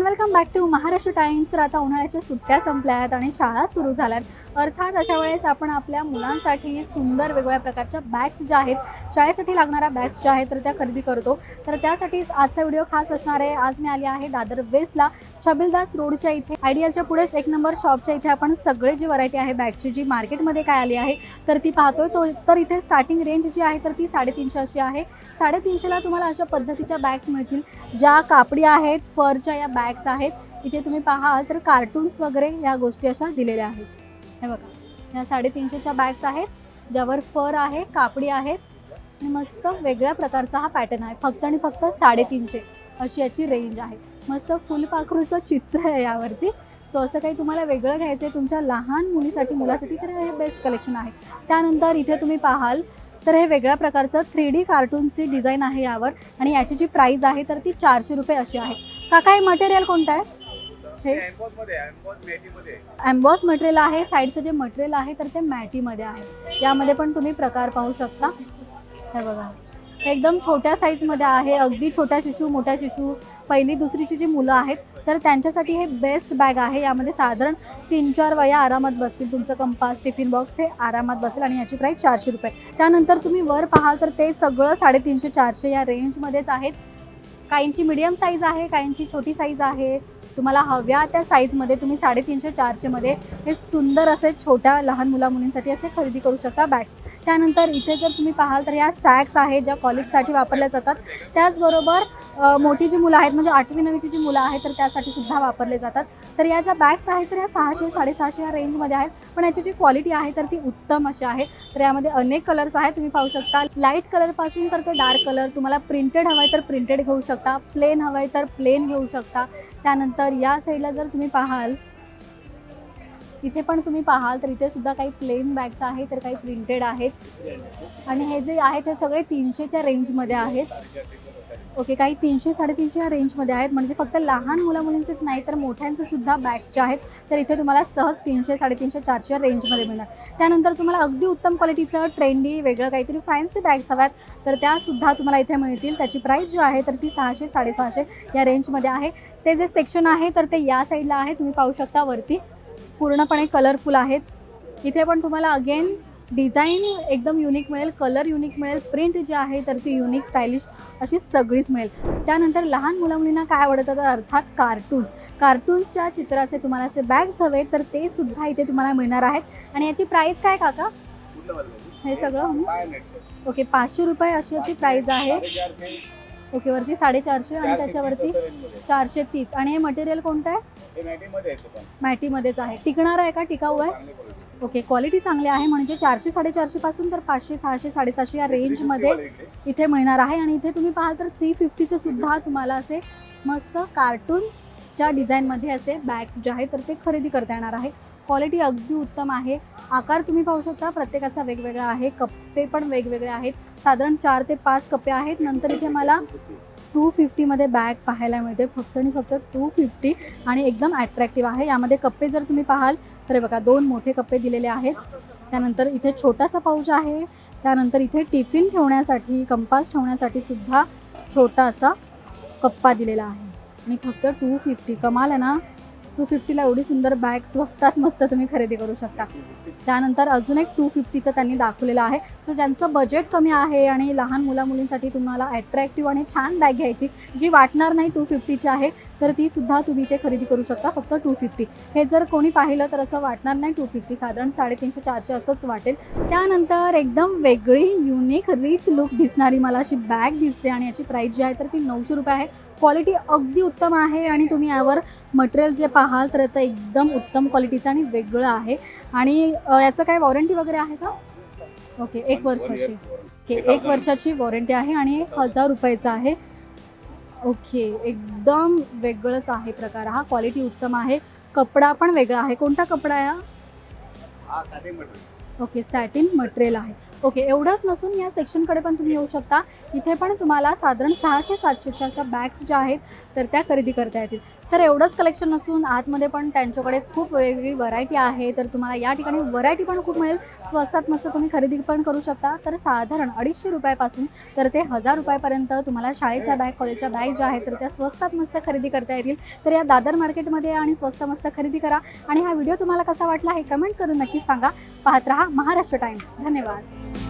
Everyone, welcome back to Maharashtra Times. तर आता उन्हाळ्याच्या सुट्ट्या संपल्या आहेत आणि शाळा सुरू झाल्यात। अर्थात अशा वेळेस आपण आपल्या मुलांसाठी सुंदर वेगवेगळ्या प्रकारच्या बॅग्स ज्या आहेत, शाळेसाठी लागणाऱ्या बॅग्स ज्या आहेत तर त्या खरेदी करतो। तर त्यासाठीच आजचा व्हिडिओ खास असणार आहे। आज मी आली आहे दादर वेस्टला, छबिलदास रोडच्या इथे आयडियलच्या पुढेच एक नंबर शॉपच्या इथे आपण सगळे जी व्हरायटी आहे बॅग्सची, जी मार्केटमध्ये काय आली आहे तर ती पाहतोय। तर इथे स्टार्टिंग रेंज जी आहे तर ती 350 अशी आहे। 350ला तुम्हाला अशा पद्धतीच्या बॅग्स मिळतील, ज्या कापडी आहेत, फरच्या या बॅग्स आहेत। इथे तुम्ही पाहाल तर कार्टून्स वगैरे या गोष्टी अशा दिलेल्या आहेत। हे बघा, या 350च्या बॅग्स आहेत, ज्यावर फर आहे, कापडी आहेत आणि मस्त वेगळ्या प्रकारचा हा पॅटर्न आहे। फक्त आणि फक्त 350 अशी याची रेंज आहे। मस्त फुलपाखरूचं चित्र आहे यावरती। सो असं काही तुम्हाला वेगळं घ्यायचं आहे तुमच्या लहान मुलीसाठी, मुलासाठी, तर हे बेस्ट कलेक्शन आहे। त्यानंतर इथे तुम्ही पाहाल तर हे वेगळ्या प्रकारचं 3D कार्टूनची डिझाईन आहे यावर, आणि याची जी प्राइस आहे तर ती 400 रुपये अशी आहे। काका, हे मटेरियल कोणतं आहे? हे एम्बॉस मटेरियल आहे। साईडचं जे मटेरियल आहे तर ते मॅटीमध्ये आहे। यामध्ये पण तुम्ही प्रकार पाहू शकता। हे बघा, एकदम छोट्या साईजमध्ये आहे। अगदी छोट्या शिशू, मोठ्या शिशू, पहिली दुसरीची जी मुलं आहेत तर त्यांच्यासाठी हे बेस्ट बॅग आहे। यामध्ये साधारण 3-4 वया आरामात बसतील। तुमचं कंपास, टिफिन बॉक्स हे आरामात बसेल आणि याची प्राईस 400 रुपये। त्यानंतर तुम्ही वर पाहाल तर ते सगळं 350-400 या रेंजमध्येच आहेत। काहींची मीडियम साईज आहे, काहींची छोटी साईज आहे। तुम्हाला हव्या त्या साईजमध्ये तुम्ही 350-400 मध्ये हे सुंदर असे छोट्या लहान मुलींसाठी असे खरेदी करू शकता बॅग। त्यानंतर इथे जर तुम्ही पाहाल तर या सॅक्स आहेत, ज्या कॉलेजसाठी वापरल्या जातात। त्याचबरोबर मोठी जी मुलं आहेत, म्हणजे 8वी-9वीची जी मुलं आहेत तर त्यासाठी सुद्धा वापरले जातात। तर या ज्या बॅग्स आहेत तर या 600-650 या रेंजमध्ये आहेत, पण याची जी क्वालिटी आहे तर ती उत्तम अशी आहे। तर यामध्ये अनेक कलर्स आहेत, तुम्ही पाहू शकता। लाईट कलरपासून तर ते डार्क कलर, तुम्हाला प्रिंटेड हवं आहे तर प्रिंटेड घेऊ शकता, प्लेन हवं आहे तर प्लेन घेऊ शकता। त्यानंतर या साईडला जर तुम्ही पाहाल, इथे पण तुम्ही पाहाल तर इथे सुद्धा काही प्लेन बॅग्स आहेत तर काही प्रिंटेड आहेत। आणि हे जे आहेत हे सगळे 300च्या रेंजमध्ये आहेत। ओके, काही 300-350 या रेंजमध्ये आहेत। म्हणजे फक्त लहान मुलींचेच नाही तर मोठ्यांचे सुद्धा बॅग्स जे आहेत तर इथे तुम्हाला सहज 300-350-400 रेंजमध्ये मिळणार। त्यानंतर तुम्हाला अगदी उत्तम क्वालिटीचं ट्रेंडी वेगळं काहीतरी फॅन्सी बॅग्स हव्यात तर त्यासुद्धा तुम्हाला इथे मिळतील। त्याची प्राईस जी आहे तर ती 600-650 या रेंजमध्ये आहे। ते जे सेक्शन आहे तर ते या साईडला आहे, तुम्ही पाहू शकता। वरती पूर्णपणे कलरफुल आहेत। इथे पण तुम्हाला अगेन डिझाईन एकदम युनिक मिळेल, कलर युनिक मिळेल, प्रिंट जी आहे तर ती युनिक स्टायलिश अशी सगळीच मिळेल। त्यानंतर लहान मुलींना काय आवडतं तर अर्थात कार्टून्सच्या चित्राचे तुम्हाला असे बॅग्स हवे तर ते सुद्धा इथे तुम्हाला मिळणार आहेत। आणि याची प्राईस काय काका? हे सगळं ओके, 500 रुपये अशी याची प्राईस आहे। ओके, वरती 450 आणि त्याच्यावरती 430। आणि हे मटेरियल कोणतं आहे? मॅटीमध्येच आहे। टिकणार आहे का? टिकाऊ आहे? ओके, क्वालिटी चांगली आहे। म्हणजे 400-450 पासून तर 500, 600, 750 या रेंजमध्ये इथे मिळणार आहे। आणि इथे तुम्ही पाहाल तर 350चे सुद्धा तुम्हाला असे मस्त कार्टूनच्या डिझाईनमध्ये असे बॅग्स जे आहेत तर ते खरेदी करता येणार आहे। क्वालिटी अगदी उत्तम आहे। आकार तुम्ही पाहू शकता, प्रत्येकाचा वेगवेगळा आहे। कप्पे पण वेगवेगळे आहेत, साधारण 4 ते 5 कप्पे आहेत। नंतर इथे मला 250 मध्ये बॅग पाहायला मिळते, फक्त आणि फक्त 250, आणि एकदम अट्रॅक्टिव्ह आहे। यामध्ये कप्पे जर तुम्ही पाहाल तर बघा, 2 मोठे कप्पे दिलेले आहेत। त्यानंतर इथे छोटासा पाऊच आहे। त्यानंतर इथे टिफिन ठेवण्यासाठी, कंपास ठेवण्यासाठी सुद्धा छोटा असा कप्पा दिलेला आहे। आणि फक्त 250, कमाल आहे ना। 250ला एवढी सुंदर बॅग स्वस्तात मस्त तुम्ही खरेदी करू शकता। त्यानंतर अजून एक 250चं त्यांनी दाखवलेलं आहे। सो ज्यांचं बजेट कमी आहे आणि लहान मुलींसाठी तुम्हाला अट्रॅक्टिव्ह आणि छान बॅग घ्यायची, जी वाटणार नाही 250ची आहे, तर ती सुद्धा तुम्ही इथे खरेदी करू शकता फक्त 250। हे जर कोणी पाहिलं तर असं वाटणार नाही 250, साधारण 350-400 असंच वाटेल। त्यानंतर एकदम वेगळी, युनिक, रिच लुक दिसणारी मला अशी बॅग दिसते आणि याची प्राईस जी आहे तर ती 900 रुपये आहे। क्वालिटी अगदी उत्तम आहे आणि तुम्ही यावर मटेरियल जे पाहाल तर ते एकदम उत्तम क्वालिटीचं आणि वेगळं आहे। आणि याचं काय वॉरंटी वगैरे आहे का? ओके, 1 वर्षाची। ओके, 1 वर्षाची वॉरंटी आहे आणि 1000 रुपयाचं आहे। ओके, एकदम वेगळंच आहे प्रकार हा। क्वालिटी उत्तम आहे, कपडा पण वेगळा आहे। कोणता कपडा आहे? ओके, सॅटिन मटेरियल आहे। ओके, एवढंच नसून या सेक्शनकडे पण तुम्ही येऊ शकता। इथे पण तुम्हाला साधारण 600-700 अशा बॅग्स ज्या आहेत तर त्या खरेदी करता येतील। तर एवढंच कलेक्शन नसून आतमध्ये पण त्यांच्याकडे खूप वेगवेगळी व्हरायटी आहे. तर तुम्हाला या ठिकाणी व्हरायटी पण खूप मिळेल. स्वस्तात मस्त तुम्ही खरेदी पण करू शकता. तर साधारण 250 रुपयापासून तर ते 1000 रुपयापर्यंत तुम्हाला शाळेच्या बॅग, कॉलेजच्या बॅग ज्या आहेत तर त्या स्वस्तात मस्त खरेदी करता येतील. तर या दादर मार्केटमध्ये आणि स्वस्त मस्त खरेदी करा. आणि हा व्हिडिओ तुम्हाला कसा वाटला हे कमेंट करून नक्की सांगा. पाहत रहा महाराष्ट्र टाइम्स. धन्यवाद.